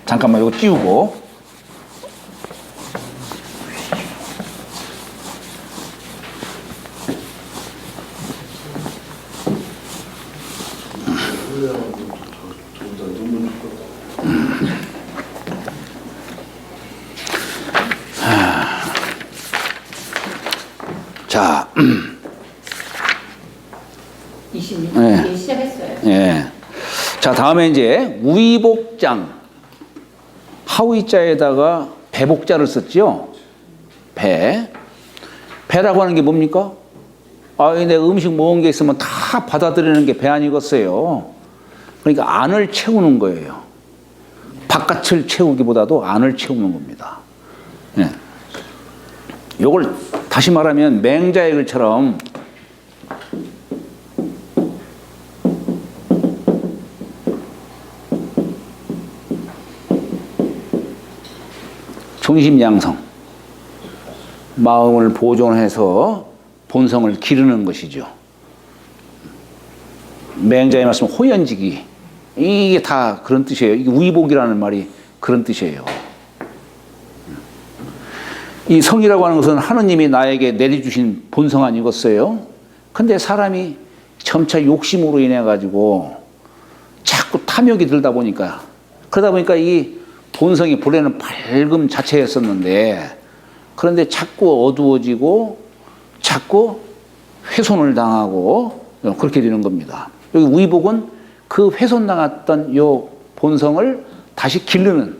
잠깐만 이거 띄우고. 자, 26분 네. 시작했어요. 예. 자, 다음에 이제 위복장. 하위자에다가 배복자를 썼죠. 배. 배라고 하는 게 뭡니까? 아, 내 음식 먹은 게 있으면 다 받아들이는 게 배 아니겠어요. 그러니까 안을 채우는 거예요. 바깥을 채우기보다도 안을 채우는 겁니다. 예. 요걸 다시 말하면 맹자의 글처럼 중심양성, 마음을 보존해서 본성을 기르는 것이죠. 맹자의 말씀 호연지기, 이게 다 그런 뜻이에요. 이게 위복이라는 말이 그런 뜻이에요. 이 성이라고 하는 것은 하느님이 나에게 내려주신 본성 아니겠어요? 근데 사람이 점차 욕심으로 인해 가지고 자꾸 탐욕이 들다 보니까, 그러다 보니까 이 본성이 본래는 밝음 자체였었는데, 그런데 자꾸 어두워지고 자꾸 훼손을 당하고 그렇게 되는 겁니다. 여기 위복은 그 훼손당했던 요 본성을 다시 기르는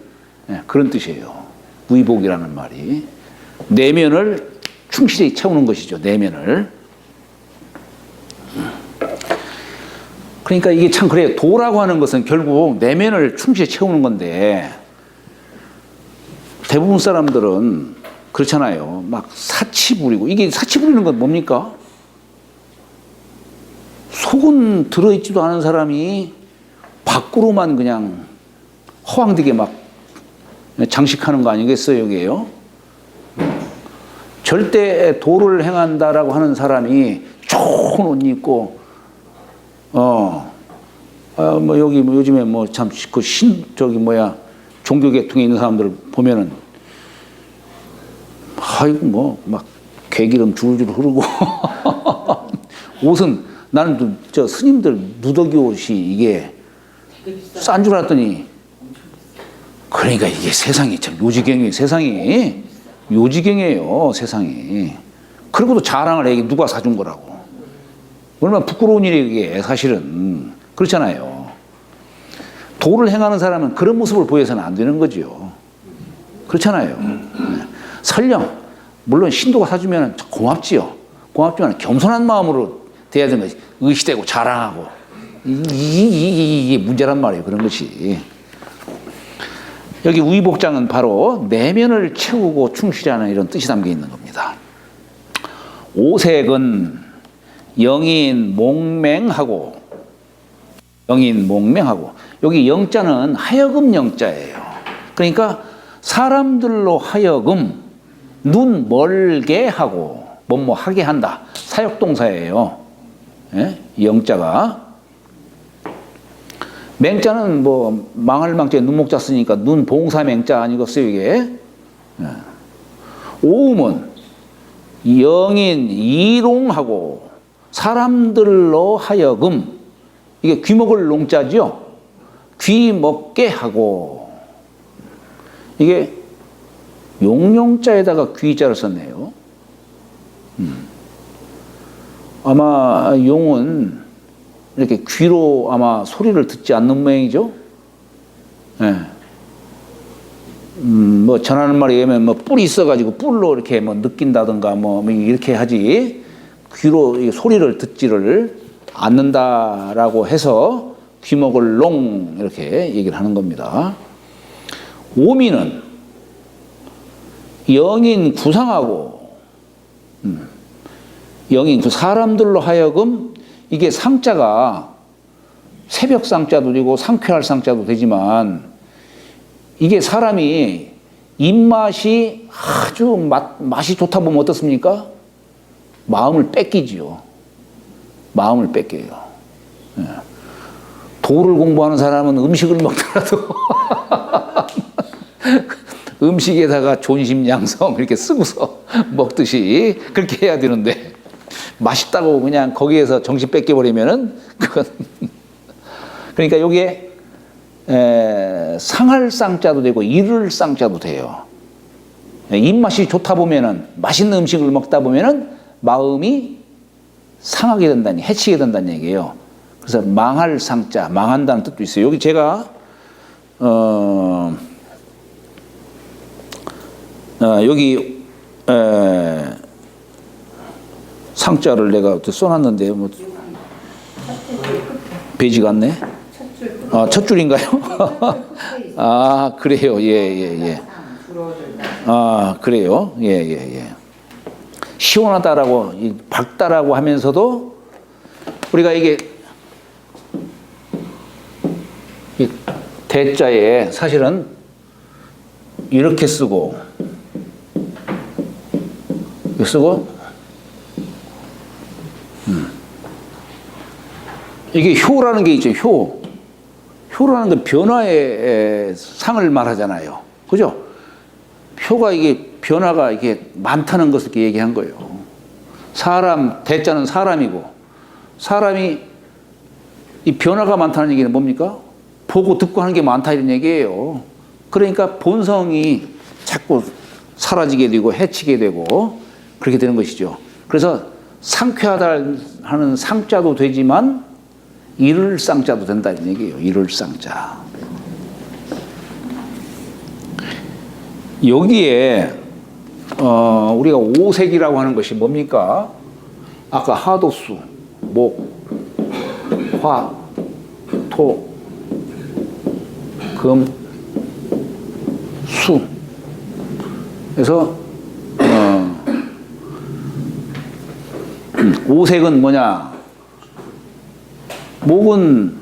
그런 뜻이에요. 위복이라는 말이. 내면을 충실히 채우는 것이죠. 내면을. 그러니까 이게 참 그래요. 도라고 하는 것은 결국 내면을 충실히 채우는 건데, 대부분 사람들은 그렇잖아요. 막 사치 부리고. 이게 사치 부리는 건 뭡니까? 속은 들어있지도 않은 사람이 밖으로만 그냥 허황되게 막 장식하는 거 아니겠어요, 여기에요? 절대 도를 행한다라고 하는 사람이 좋은 옷 입고, 뭐 여기 뭐 요즘에 뭐 참 그 저기 뭐야, 종교 계통에 있는 사람들 보면은, 아이고 뭐 막 개기름 줄줄 흐르고 옷은 나는 저 스님들 누더기 옷이 이게 싼 줄 알았더니, 그러니까 이게 세상이 참 요지경이, 세상이 요지경이에요, 세상이. 그리고도 자랑을 해. 이게 누가 사준 거라고. 얼마나 부끄러운 일이에요, 이게 사실은. 그렇잖아요. 도를 행하는 사람은 그런 모습을 보여서는 안 되는 거죠. 그렇잖아요. 설령 물론 신도가 사주면 고맙지요. 고맙지만 겸손한 마음으로 돼야 되는 거지. 의시되고 자랑하고 이게 문제란 말이에요. 그런 것이. 여기 위복장은 바로 내면을 채우고 충실하는 이런 뜻이 담겨 있는 겁니다. 오색은 영인 몽맹하고, 영인 몽맹하고, 여기 영자는 하여금 영자예요. 그러니까 사람들로 하여금 눈 멀게 하고 뭐뭐 하게 한다. 사역동사예요. 예? 영자가. 맹자는 뭐 망할 망자에 눈목자 쓰니까 눈 봉사 맹자 아니겠어요, 이게? 예. 오음은 영인 이롱하고 사람들로 하여금, 이게 귀먹을 농자죠. 귀 먹게 하고, 이게 용용자에다가 귀자를 썼네요. 아마 용은 이렇게 귀로 아마 소리를 듣지 않는 모양이죠. 예. 뭐 전하는 말에 의하면 뭐 뿔이 있어가지고 뿔로 이렇게 뭐 느낀다든가 뭐 이렇게 하지, 귀로 소리를 듣지를 않는다라고 해서 귀먹을 롱 이렇게 얘기를 하는 겁니다. 오미는 영인 구상하고, 영인 그 사람들로 하여금, 이게 상자가 새벽 상자도 되고 상쾌할 상자도 되지만, 이게 사람이 입맛이 아주 맛이 좋다 보면 어떻습니까? 마음을 뺏기지요. 마음을 뺏겨요. 도를 공부하는 사람은 음식을 먹더라도 음식에다가 존심양성 이렇게 쓰고서 먹듯이 그렇게 해야 되는데 맛있다고 그냥 거기에서 정신 뺏겨버리면은 그건 그러니까 요게 상할 쌍자도 되고 이를 쌍자도 돼요. 입맛이 좋다 보면은 맛있는 음식을 먹다 보면은 마음이 상하게 된다니 해치게 된다는 얘기예요. 그래서 망할 상자, 망한다는 뜻도 있어요. 여기 제가 여기 상자를 내가 써놨는데 뭐 베이지가 않네. 첫 줄인가요? 아 그래요. 예. 아 그래요. 예. 시원하다라고 밝다라고 하면서도 우리가 이게 이 대자에 사실은 이렇게 쓰고 이렇게 쓰고 이게 효라는 게 있죠. 효라는 건 변화의 상을 말하잖아요. 그죠? 효가 이게 변화가 이게 많다는 것을 이렇게 얘기한 거예요. 대자는 사람이고 사람이 이 변화가 많다는 얘기는 뭡니까? 보고 듣고 하는 게 많다 이런 얘기예요. 그러니까 본성이 자꾸 사라지게 되고 해치게 되고 그렇게 되는 것이죠. 그래서 상쾌하다 하는 상자도 되지만 이를 쌍자도 된다 이런 얘기예요. 이를 쌍자. 여기에 우리가 오색이라고 하는 것이 뭡니까? 아까 하도수, 목, 화, 토, 금, 수. 그래서 오색은 뭐냐? 목은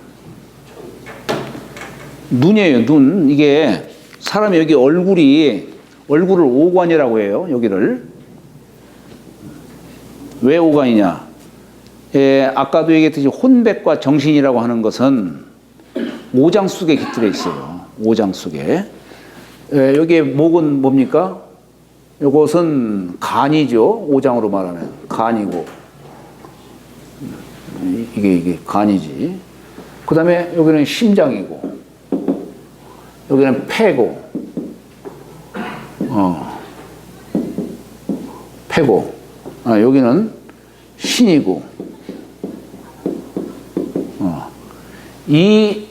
눈이에요. 눈. 이게 사람이 여기 얼굴을 오관이라고 해요. 여기를. 왜 오관이냐? 아까도 얘기했듯이 혼백과 정신이라고 하는 것은 오장 속에 깃들어 있어요. 오장 속에. 여기에 목은 뭡니까? 이것은 간이죠. 오장으로 말하면 간이고 이게 간이지. 그 다음에 여기는 심장이고 여기는 폐고 폐고 여기는 신이고 이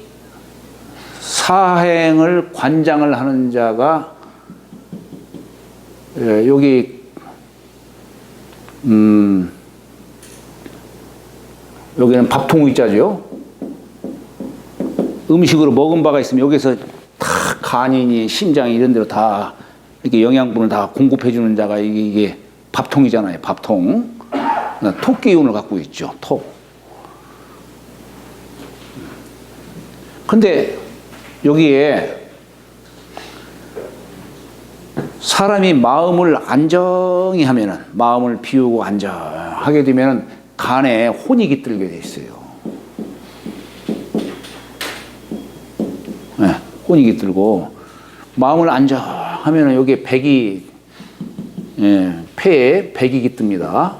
사행을 관장을 하는 자가 여기 여기는 밥통의자죠. 음식으로 먹은 바가 있으면 여기서 다 간이니 심장이 이런 데로 다 이렇게 영양분을 다 공급해 주는 자가 이게 밥통이잖아요. 밥통. 토 기운을 갖고 있죠. 토. 근데 여기에 사람이 마음을 안정히 하면은 마음을 비우고 안정하게 되면은 간에 혼이 깃들게 돼 있어요. 네, 혼이 깃들고 마음을 안정하면은 여기에 백이 폐에 백이 깃듭니다.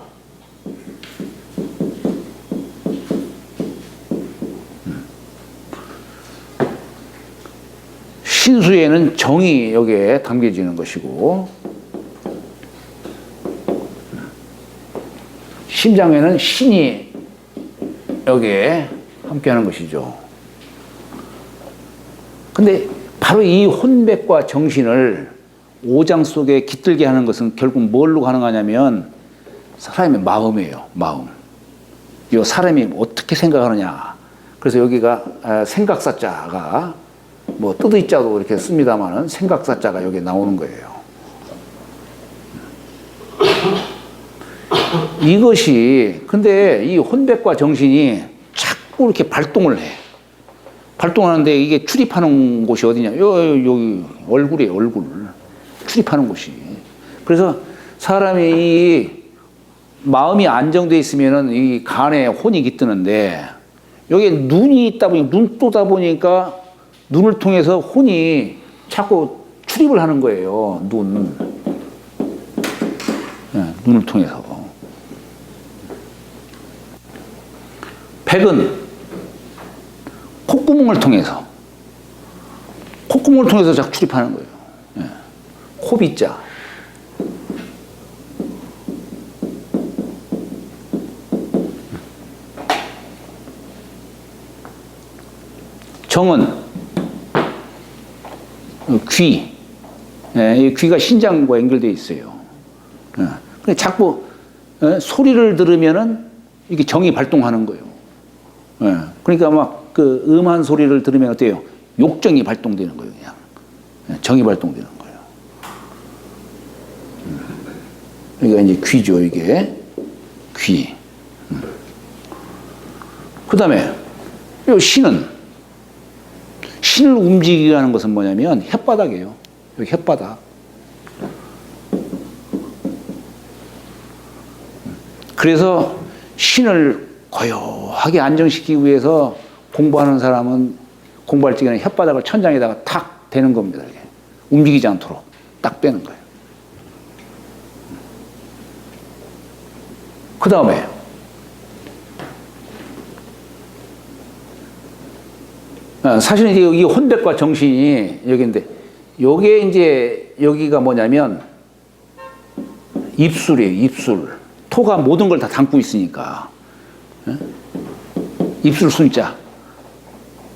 신수에는 정이 여기에 담겨지는 것이고 심장에는 신이 여기에 함께하는 것이죠. 근데 바로 이 혼백과 정신을 오장 속에 깃들게 하는 것은 결국 뭘로 가능하냐면 사람의 마음이에요. 마음. 이 사람이 어떻게 생각하느냐. 그래서 여기가 생각사자가 뭐 뜨의자도 이렇게 씁니다만은 생각사자가 여기 나오는 거예요. 이것이 근데 이 혼백과 정신이 자꾸 이렇게 발동을 해. 발동하는데 이게 출입하는 곳이 어디냐? 여기 얼굴이에요. 얼굴. 출입하는 곳이. 그래서 사람이 이 마음이 안정돼 있으면은 이 간에 혼이 깃드는데 여기에 눈이 있다 보니 눈 뜨다 보니까 눈을 통해서 혼이 자꾸 출입을 하는 거예요. 눈. 네, 눈을 통해서. 백은 콧구멍을 통해서. 콧구멍을 통해서 자꾸 출입하는 거예요. 네. 코비자. 정은 귀. 이 귀가 신장과 연결되어 있어요. 근데 자꾸 소리를 들으면은 이게 정이 발동하는 거예요. 그러니까 막 그 음한 소리를 들으면 어때요? 욕정이 발동되는 거예요, 그냥. 정이 발동되는 거예요. 그러니까 이제 귀죠, 이게. 귀. 그 다음에, 이 신은, 신을 움직이게 하는 것은 뭐냐면 혓바닥이에요. 여기 혓바닥. 그래서 신을 고요하게 안정시키기 위해서 공부하는 사람은 공부할 적에는 혓바닥을 천장에다가 탁 대는 겁니다. 이렇게. 움직이지 않도록 딱 빼는 거예요. 그 다음에 사실은 이제 여기 혼백과 정신이 여기인데 요게 이제 여기가 뭐냐면 입술이에요. 입술. 토가 모든 걸 다 담고 있으니까. 입술 순자.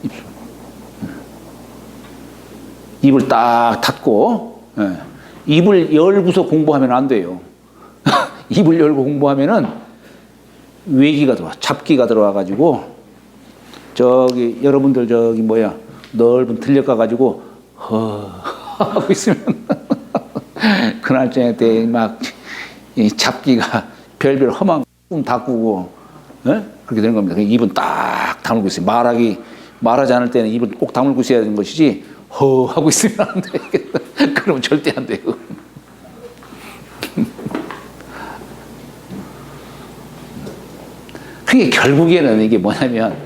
입술. 입을 딱 닫고 입을 열고서 공부하면 안 돼요. 입을 열고 공부하면은 외기가 들어와. 잡기가 들어와 가지고 저기 여러분들 저기 뭐야 넓은 들녘 가 가지고 하고 있으면 그날 저녁 때 막 잡기가 별별 험한 꿈 다 꾸고 그렇게 되는 겁니다. 입은 딱 다물고 있어요. 말하지 않을 때는 입을 꼭 다물고 있어야 되는 것이지 하고 있으면 안 돼. 그러면 절대 안 돼요. 그게 결국에는 이게 뭐냐면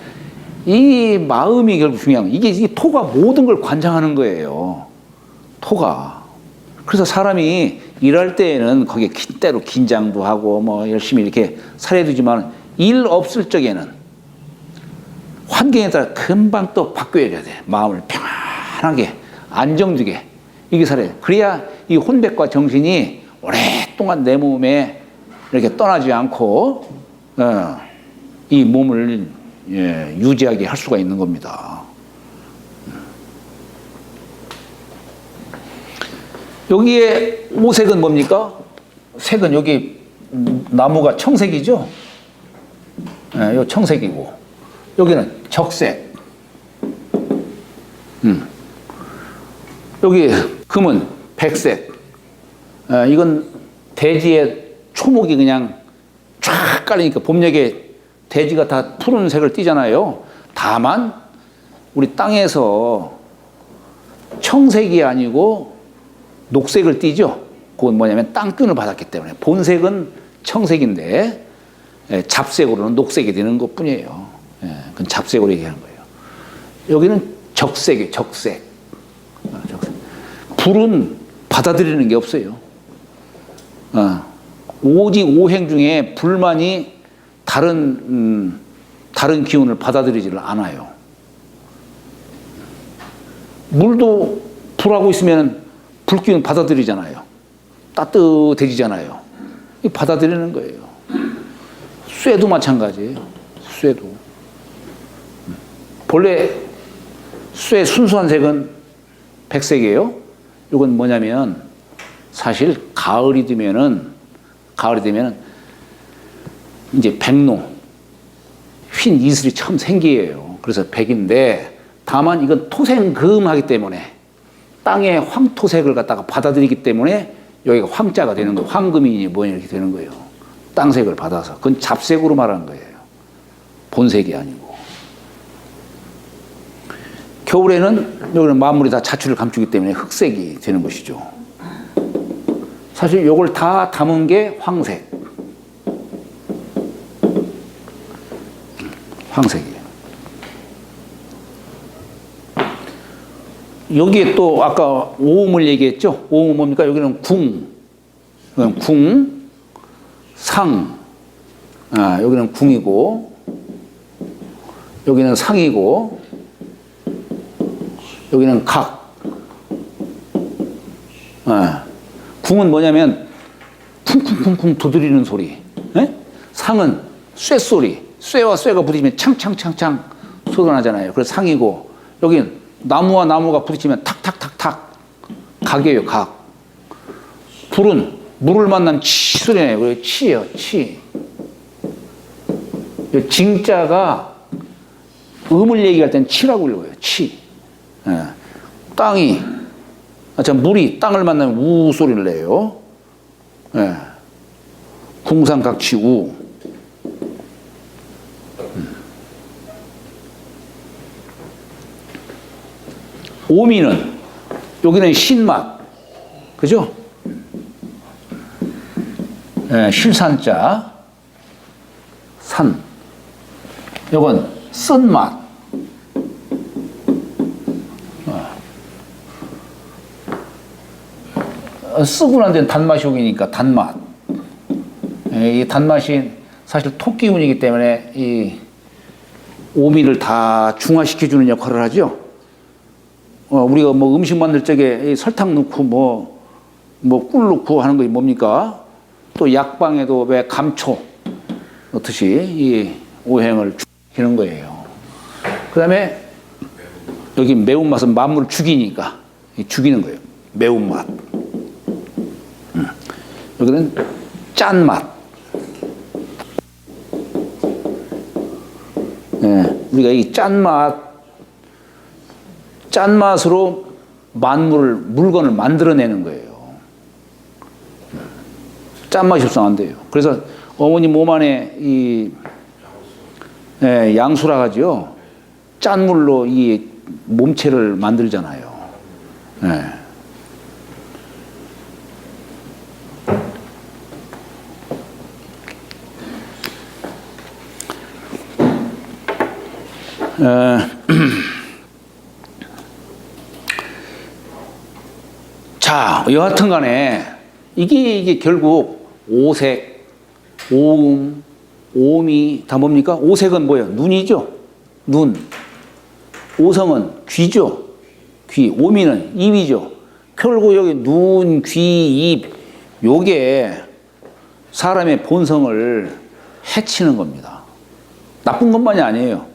이 마음이 결국 중요한 거예요. 이게 토가 모든 걸 관장하는 거예요. 토가. 그래서 사람이 일할 때에는 거기에 때로 긴장도 하고 뭐 열심히 이렇게 살아두지만 일 없을 적에는 환경에 따라 금방 또 바뀌어야 돼. 마음을 평안하게 안정되게 이게 살아야 돼. 그래야 이 혼백과 정신이 오랫동안 내 몸에 이렇게 떠나지 않고 이 몸을 유지하게 할 수가 있는 겁니다. 여기에 오색은 뭡니까? 색은 여기 나무가 청색이죠? 요 청색이고 여기는 적색. 여기 금은 백색. 이건 대지에 초목이 그냥 쫙 깔리니까 봄녘에 대지가 다 푸른색을 띠잖아요. 다만 우리 땅에서 청색이 아니고 녹색을 띠죠. 그건 뭐냐면 땅균을 받았기 때문에 본색은 청색인데 잡색으로는 녹색이 되는 것뿐이에요. 그건 잡색으로 얘기하는 거예요. 여기는 적색이에요. 적색. 불은 받아들이는 게 없어요. 오직 오행 중에 불만이 다른 기운을 받아들이지를 않아요. 물도 불하고 있으면 불기운 받아들이잖아요. 따뜻해지잖아요. 받아들이는 거예요. 쇠도 마찬가지예요. 쇠도. 본래 쇠 순수한 색은 백색이에요. 이건 뭐냐면 사실 가을이 되면은 이제 백로 흰 이슬이 처음 생기예요. 그래서 백인데 다만 이건 토생금하기 때문에 땅의 황토색을 갖다가 받아들이기 때문에 여기가 황자가 되는 거예요. 황금이 뭐냐 이렇게 되는 거예요. 땅색을 받아서. 그건 잡색으로 말하는 거예요. 본색이 아니고. 겨울에는 여기는 만물이 다 자취를 감추기 때문에 흑색이 되는 것이죠. 사실 이걸 다 담은 게 황색. 황색이에요. 여기에 또 아까 오음을 얘기했죠. 오음은 뭡니까? 여기는 궁, 상. 여기는 궁이고, 여기는 상이고, 여기는 각. 궁은 뭐냐면 쿵쿵쿵쿵 두드리는 소리. 상은 쇠소리. 쇠와 쇠가 부딪히면 창창창창 소리가 나잖아요. 그래서 상이고, 여기는 나무와 나무가 부딪히면 탁탁탁탁. 각이에요, 각. 불은 물을 만난 치 소리 나요. 그래서 치예요, 치. 징자가 음을 얘기할 때는 치라고 읽어요. 치. 땅이, 물이 땅을 만나면 우 소리를 내요. 궁상각치 우. 오미는 여기는 신맛, 그죠? 실산자 산. 요건 쓴맛. 쓰고 난 데는 단맛이 오기니까 단맛. 이 단맛이 사실 토끼운이기 때문에 이 오미를 다 중화시켜주는 역할을 하죠. 우리가 뭐 음식 만들 적에 설탕 넣고 뭐 꿀 넣고 하는 거 뭡니까? 또 약방에도 왜 감초 넣듯이 이 오행을 죽이는 거예요. 그 다음에 여기 매운맛은 만물을 죽이니까 죽이는 거예요. 매운맛. 여기는 짠맛. 우리가 이 짠맛으로 물건을 만들어내는 거예요. 짠맛이 없으면 안 돼요. 그래서 어머니 몸 안에 양수라 하죠. 짠물로 이 몸체를 만들잖아요. 자, 여하튼 간에 이게 결국 오색, 오음, 오미 다 뭡니까? 오색은 뭐예요? 눈이죠. 눈. 오성은 귀죠. 귀. 오미는 입이죠. 결국 여기 눈, 귀, 입 요게 사람의 본성을 해치는 겁니다. 나쁜 것만이 아니에요.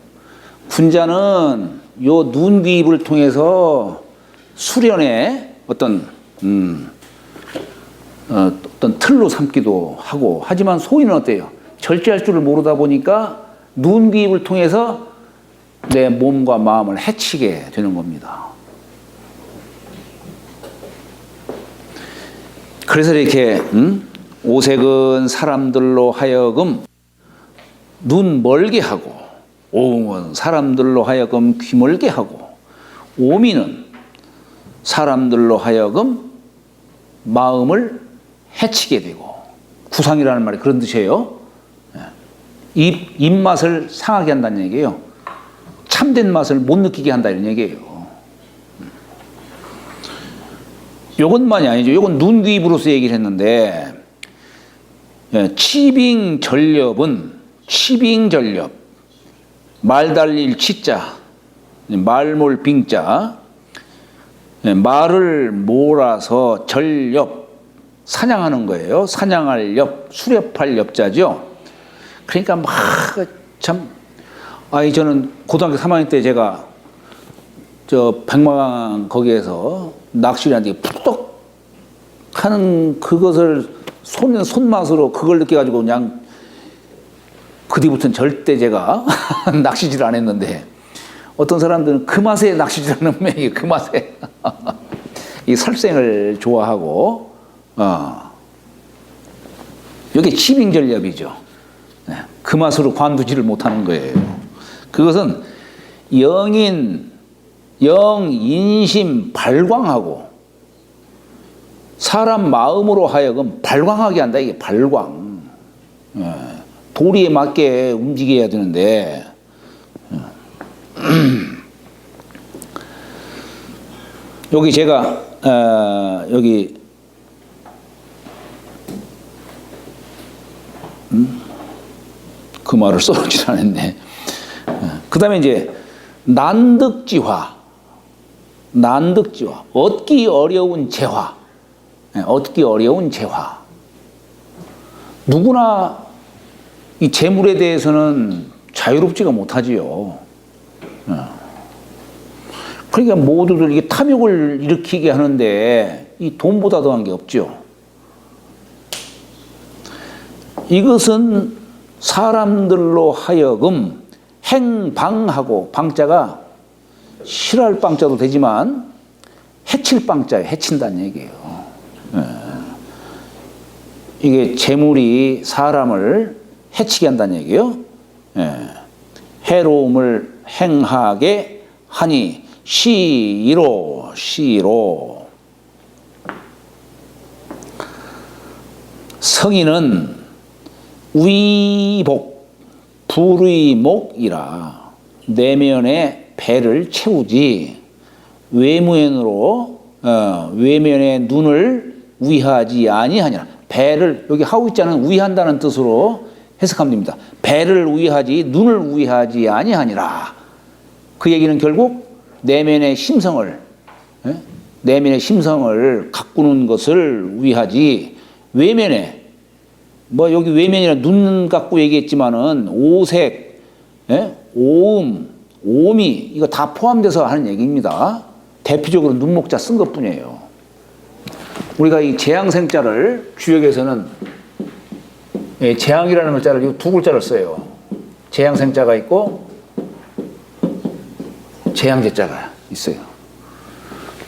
군자는 요 눈, 귀, 입을 통해서 수련의 어떤 틀로 삼기도 하고, 하지만 소인은 어때요? 절제할 줄을 모르다 보니까 눈, 귀, 입을 통해서 내 몸과 마음을 해치게 되는 겁니다. 그래서 이렇게 오색은 사람들로 하여금 눈 멀게 하고, 오음은 사람들로 하여금 귀 멀게 하고, 오미는 사람들로 하여금 마음을 해치게 되고, 구상이라는 말이 그런 뜻이에요. 입맛을 상하게 한다는 얘기예요. 참된 맛을 못 느끼게 한다 이런 얘기예요. 요것만이 아니죠. 요건 눈, 귀, 입으로서 얘기를 했는데, 치빙전렵은 치빙전렵, 말 달릴 치자, 말몰 빙자, 말을 몰아서 전렵, 사냥하는 거예요. 사냥할 엽, 수렵할 엽자죠. 그러니까 저는 고등학교 3학년 때 제가 백마강 거기에서 낚시를 하는데 푸덕 하는 그것을 손맛으로 그걸 느껴가지고 그냥 그 뒤부터는 절대 제가 낚시질을 안 했는데, 어떤 사람들은 그 맛에 낚시질하는 분이 그 맛에 이 살생을 좋아하고, 이게 치빙전렵이죠. 그 맛으로 관두지를 못하는 거예요. 그것은 영인심 발광하고, 사람 마음으로 하여금 발광하게 한다. 이게 발광. 도리에 맞게 움직여야 되는데, 여기 제가 여기 그 말을 써놓질 않았네. 그 다음에 이제 난득지화, 얻기 어려운 재화, 얻기 어려운 재화. 누구나 이 재물에 대해서는 자유롭지가 못하지요. 그러니까 모두들 이게 탐욕을 일으키게 하는데 이 돈보다 더한 게 없죠. 이것은 사람들로 하여금 행방하고, 방자가 싫어할 방자도 되지만 해칠 방자예요. 해친다는 얘기예요. 이게 재물이 사람을 해치게 한다는 얘기예요. 해로움을 행하게 하니 시로. 성인은 위복 불의목이라 내면의 배를 채우지 외면으로 외면의 눈을 위하지 아니하니라. 배를, 여기 하우자는 위한다는 뜻으로 해석하면 됩니다. 배를 위하지 눈을 위하지 아니하니라. 그 얘기는 결국 내면의 심성을 가꾸는 것을 위하지, 외면에, 뭐 여기 외면이라 눈 갖고 얘기했지만은 오색, 오음, 오미, 이거 다 포함돼서 하는 얘기입니다. 대표적으로 눈목자 쓴 것뿐이에요. 우리가 이 재앙생자를 주역에서는 재앙이라는 글자를 두 글자를 써요. 재앙생자가 있고 재앙제자가 있어요.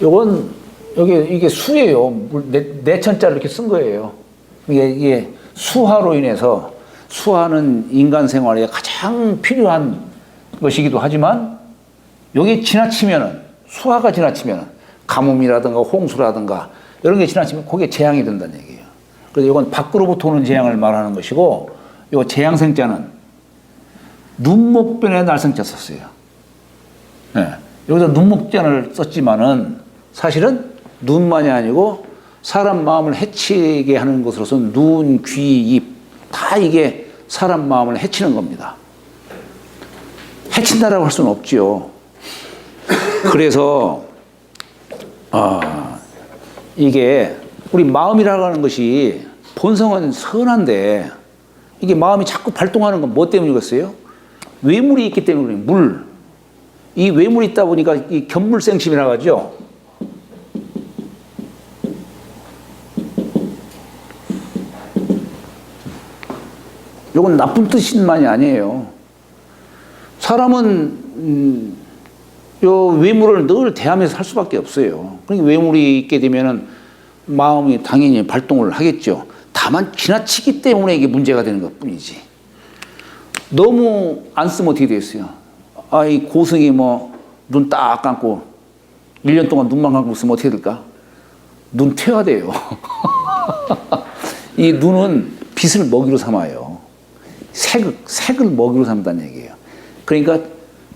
요건 이게 수예요. 내천자를 이렇게 쓴 거예요. 이게 수화로 인해서, 수화는 인간 생활에 가장 필요한 것이기도 하지만 여기 지나치면은, 수화가 지나치면은 가뭄이라든가 홍수라든가 이런 게 지나치면 그게 재앙이 된다는 얘기예요. 그래서 이건 밖으로부터 오는 재앙을 말하는 것이고, 이 재앙생자는 눈목변에 날성자 썼어요. 여기서 눈목변을 썼지만은 사실은 눈만이 아니고 사람 마음을 해치게 하는 것으로서 눈, 귀, 입 다 이게 사람 마음을 해치는 겁니다. 해친다라고 할 수는 없지요. 그래서 이게 우리 마음이라고 하는 것이 본성은 선한데 이게 마음이 자꾸 발동하는 건 뭐 때문이겠어요? 외물이 있기 때문에. 물. 이 외물이 있다 보니까 이 견물생심이라고 하죠. 이건 나쁜 뜻만이 아니에요. 사람은 요 외물을 늘 대하면서 살 수밖에 없어요. 그러니까 외물이 있게 되면은 마음이 당연히 발동을 하겠죠. 다만 지나치기 때문에 이게 문제가 되는 것뿐이지. 너무 안 쓰면 어떻게 되겠어요? 이 고승이 눈 딱 감고 1년 동안 눈만 감고 있으면 어떻게 될까? 눈 퇴화돼요. 이 눈은 빛을 먹이로 삼아요. 색을 먹이로 삼다는 얘기예요. 그러니까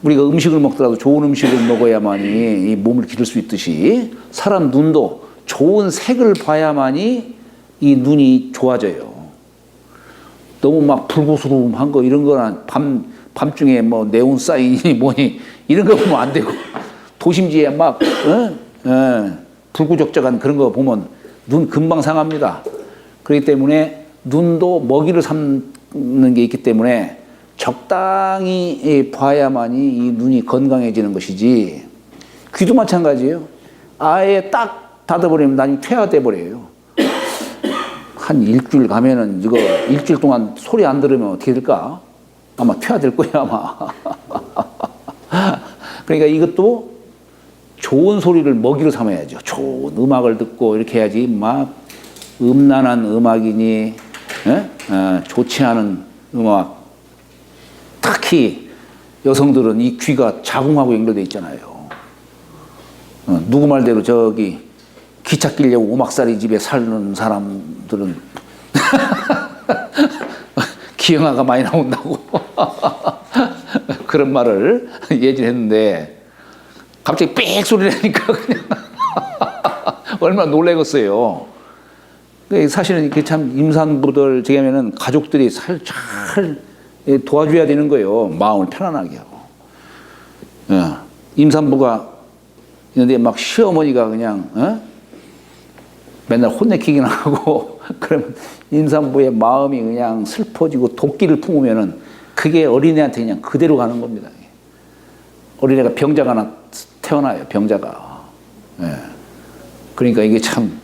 우리가 음식을 먹더라도 좋은 음식을 먹어야만이 이 몸을 기를 수 있듯이 사람 눈도 좋은 색을 봐야만이 이 눈이 좋아져요. 너무 막 불구스름한 거 이런 거나 밤중에 네온 사인이 뭐니 이런 거 보면 안 되고, 도심지에 막 불구적적한 그런 거 보면 눈 금방 상합니다. 그렇기 때문에 눈도 먹이를 삼는 게 있기 때문에 적당히 봐야만이 이 눈이 건강해지는 것이지, 귀도 마찬가지예요. 아예 딱 닫아버리면 나중에 퇴화돼 버려요. 한 일주일 가면은 이거 일주일 동안 소리 안 들으면 어떻게 될까? 아마 퇴화될 거예요, 아마. 그러니까 이것도 좋은 소리를 먹이로 삼아야죠. 좋은 음악을 듣고 이렇게 해야지 막 음란한 음악이니 좋지 않은 음악, 특히 여성들은 이 귀가 자궁하고 연결되어 있잖아요. 누구 말대로 저기 기차 끼려고 오막살이 집에 사는 사람들은 기형아가 많이 나온다고 그런 말을 예전에 했는데 갑자기 삑 소리 나니까 그냥 얼마나 놀라겠어요. 사실은 이렇게 참 임산부들 저게면은 가족들이 잘 도와줘야 되는 거예요. 마음을 편안하게 하고. 임산부가 있는데 막 시어머니가 그냥 맨날 혼내키긴 하고 그러면 임산부의 마음이 그냥 슬퍼지고 도끼를 품으면은 그게 어린애한테 그냥 그대로 가는 겁니다. 어린애가 병자가 하나 태어나요. 병자가. 그러니까 이게 참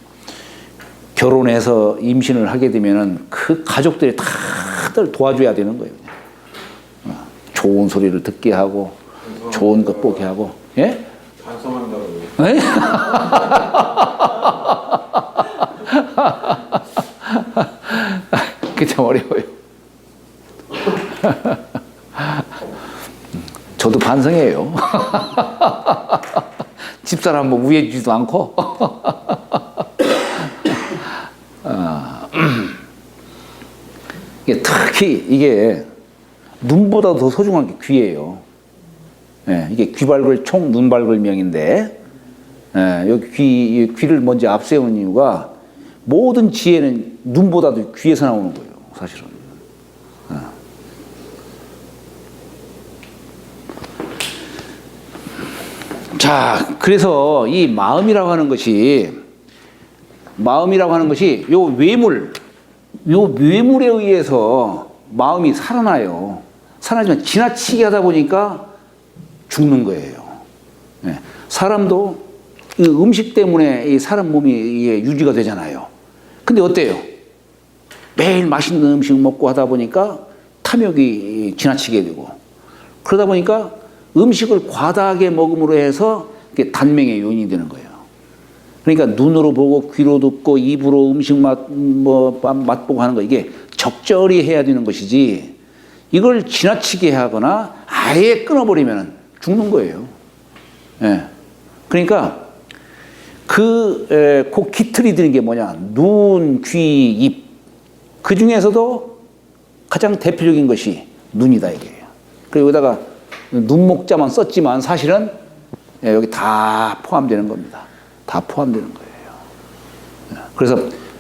결혼해서 임신을 하게 되면은 그 가족들이 다들 도와줘야 되는 거예요. 좋은 소리를 듣게 하고 좋은 것 보게 하고. 예? 반성한다고요. 예? 그게 참 어려워요. 저도 반성해요. 집사람 뭐 우애주지도 않고. 특히 이게 눈보다 더 소중한 게 귀예요. 이게 귀발글 총 눈발글 명인데, 여기 귀를 먼저 앞세우는 이유가 모든 지혜는 눈보다도 귀에서 나오는 거예요, 사실은. 자, 그래서 이 마음이라고 하는 것이 요 외물에 의해서 마음이 살아나요. 살아나지만 지나치게 하다 보니까 죽는 거예요. 사람도 음식 때문에 이 사람 몸이 유지가 되잖아요. 근데 어때요? 매일 맛있는 음식 먹고 하다 보니까 탐욕이 지나치게 되고, 그러다 보니까 음식을 과다하게 먹음으로 해서 단명의 요인이 되는 거예요. 그러니까 눈으로 보고 귀로 듣고 입으로 음식 맛보고 하는 거, 이게 적절히 해야 되는 것이지 이걸 지나치게 하거나 아예 끊어버리면 죽는 거예요. 그러니까 그 기틀이 드는 게 뭐냐? 눈, 귀, 입. 그 중에서도 가장 대표적인 것이 눈이다 이게요. 그리고 여기다가 눈목자만 썼지만 사실은 여기 다 포함되는 겁니다. 다 포함되는 거예요. 그래서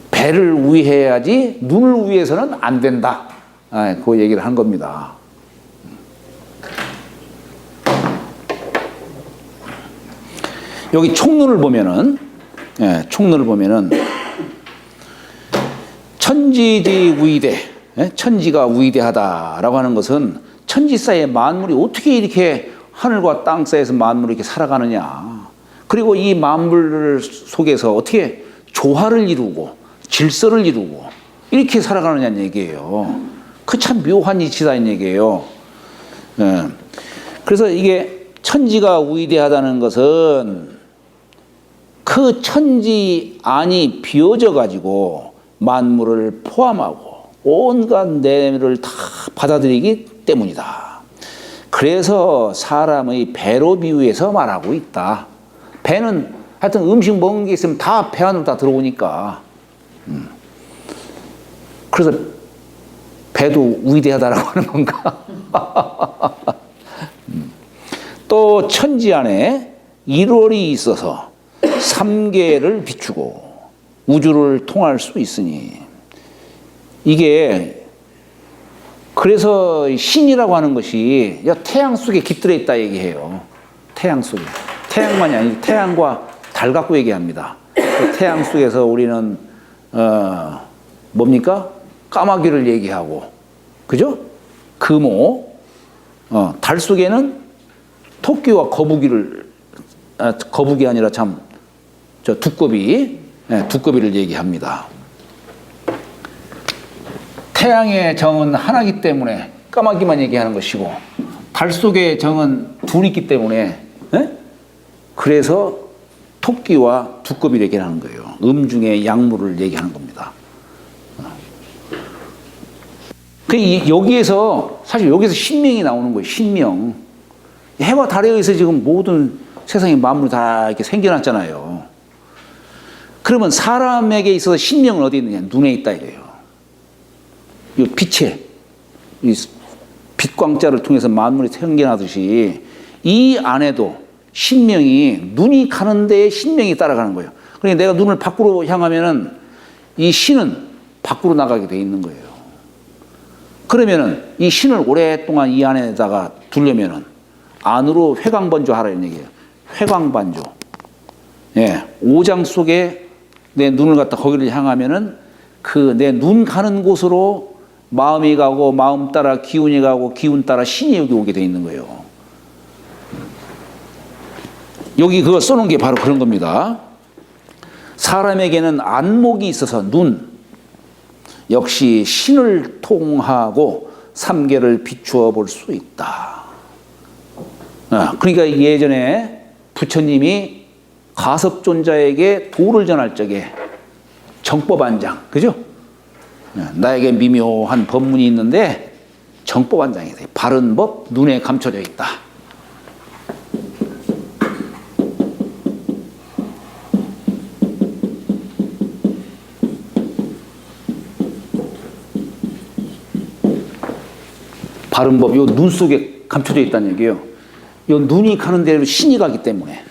배를 우위해야지 눈을 위해서는 안 된다. 그 얘기를 한 겁니다. 여기 총론을 보면은, 천지지 우위대, 천지가 우위대하다라고 하는 것은 천지 사이의 만물이 어떻게 이렇게 하늘과 땅 사이에서 만물이 이렇게 살아가느냐. 그리고 이 만물 속에서 어떻게 조화를 이루고 질서를 이루고 이렇게 살아가느냐는 얘기예요. 그 참 묘한 이치다는 얘기예요. 그래서 이게 천지가 우위대하다는 것은 그 천지 안이 비워져 가지고 만물을 포함하고 온갖 내를 다 받아들이기 때문이다. 그래서 사람의 배로 비유해서 말하고 있다. 배는 하여튼 음식 먹는 게 있으면 다 배 안으로 다 들어오니까. 그래서 배도 위대하다라고 하는 건가? 또 천지 안에 1월이 있어서 3계를 비추고 우주를 통할 수 있으니, 이게 그래서 신이라고 하는 것이 태양 속에 깃들어 있다 얘기해요. 태양 속에. 태양만이 아니고 태양과 달 갖고 얘기합니다. 태양 속에서 우리는 뭡니까? 까마귀를 얘기하고, 그죠? 금호. 달 속에는 토끼와 거북이 아니라 두꺼비를 얘기합니다. 태양의 정은 하나이기 때문에 까마귀만 얘기하는 것이고, 달 속의 정은 둘이 있기 때문에 그래서 토끼와 두꺼비를 얘기하는 거예요. 음중의 약물을 얘기하는 겁니다. 여기에서 신명이 나오는 거예요. 신명. 해와 달에 의해서 지금 모든 세상의 만물이 다 이렇게 생겨났잖아요. 그러면 사람에게 있어서 신명은 어디 있느냐? 눈에 있다 이거예요. 이 빛에, 이 빛광자를 통해서 만물이 생겨나듯이 이 안에도 신명이 눈이 가는 데에 신명이 따라가는 거예요. 그러니까 내가 눈을 밖으로 향하면은 이 신은 밖으로 나가게 돼 있는 거예요. 그러면은 이 신을 오랫동안 이 안에다가 두려면은 안으로 회광반조하라는 얘기예요. 회광반조. 예, 오장 속에 내 눈을 갖다 거기를 향하면은 그 내 눈 가는 곳으로 마음이 가고 마음 따라 기운이 가고 기운 따라 신이 여기 오게 돼 있는 거예요. 여기 그거 써놓은 게 바로 그런 겁니다. 사람에게는 안목이 있어서 눈, 역시 신을 통하고 삼계를 비추어 볼 수 있다. 그러니까 예전에 부처님이 가섭존자에게 도를 전할 적에 정법안장, 그죠? 나에게 미묘한 법문이 있는데 정법안장이 돼. 바른 법 눈에 감춰져 있다. 바른 법, 요 눈 속에 감춰져 있다는 얘기예요. 요 눈이 가는 대로 신이 가기 때문에.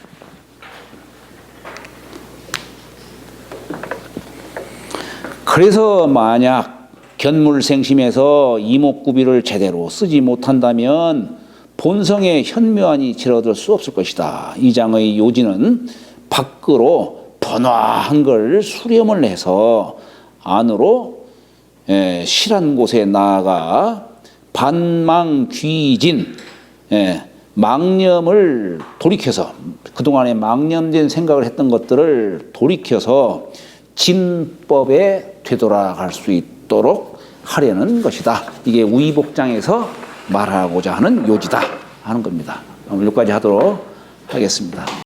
그래서 만약 견물생심에서 이목구비를 제대로 쓰지 못한다면 본성의 현묘한이 치러들 수 없을 것이다. 이 장의 요지는 밖으로 번화한 걸 수렴을 해서 안으로 실한 곳에 나아가 반망귀진, 망념을 돌이켜서 그동안에 망념된 생각을 했던 것들을 돌이켜서 진법에 되돌아갈 수 있도록 하려는 것이다. 이게 우의복장에서 말하고자 하는 요지다 하는 겁니다. 오늘 여기까지 하도록 하겠습니다.